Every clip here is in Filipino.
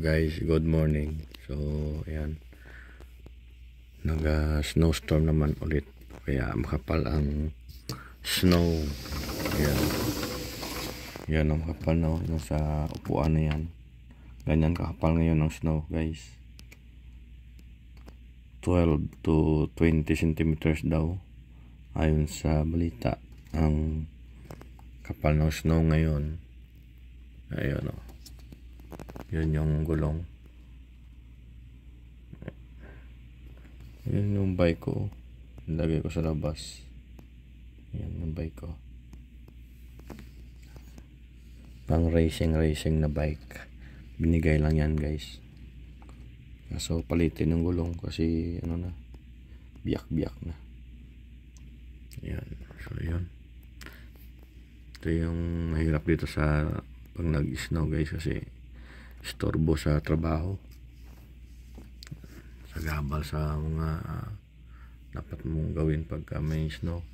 Guys, good morning. So, ayan. Snowstorm naman ulit. Kaya makapal ang snow. Ayan. Ayan ang makapal na yung sa upuan na yan. Ganyan kakapal ngayon ang snow, guys. 12 to 20 centimeters daw. Ayon sa balita, ang kapal ng snow ngayon. Ayan o. Yun yung gulong. Yun yung bike ko. Lagay ko sa labas. Yan yung bike ko. Pang racing na bike. Binigay lang yan, guys. So palitin ng gulong kasi ano na, biyak na. Yan. So yun. Ito yung mahirap dito sa pag nag-snow, guys, kasi istorbo sa trabaho, sa gabal sa mga dapat mong gawin pagka may snow.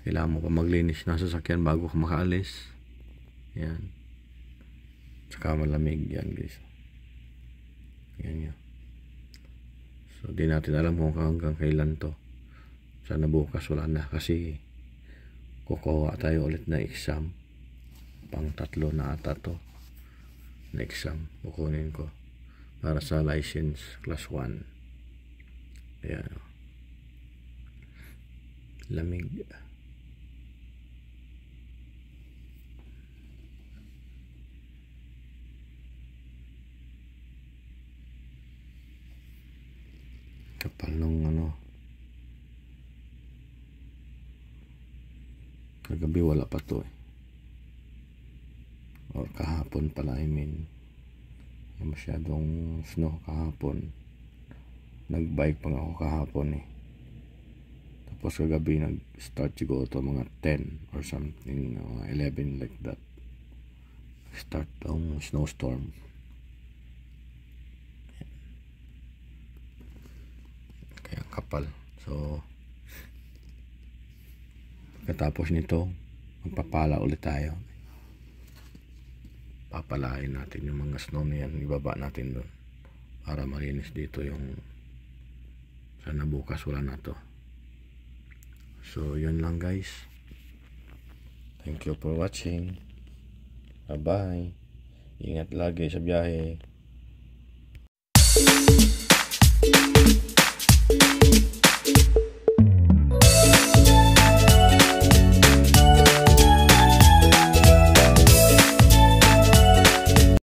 Kailangan mo pa maglinis ng sasakyan bago ka makaalis. Yan. Saka malamig yan, guys. Yan. So di natin alam kung hanggang kailan to. Sana bukas wala na, kasi kukuha tayo ulit na exam. Pang 3 na ata to na exam kukunin ko para sa license class 1. Ayan. Lamig. Kapal nung kagabi wala pa to or kahapon pala, masyadong snow kahapon. Nagbike pa nga ako kahapon tapos kagabi nag-start siguro to mga 10 or something, 11 like that. Start ang snowstorm. Kaya kapal. So pagkatapos nito magpapala ulit tayo. Papalain natin yung mga snow na yan, ibaba natin doon para malinis dito yung sana bukas wala na to. So yun lang, guys. Thank you for watching. Bye bye. Ingat lagi sa biyahe.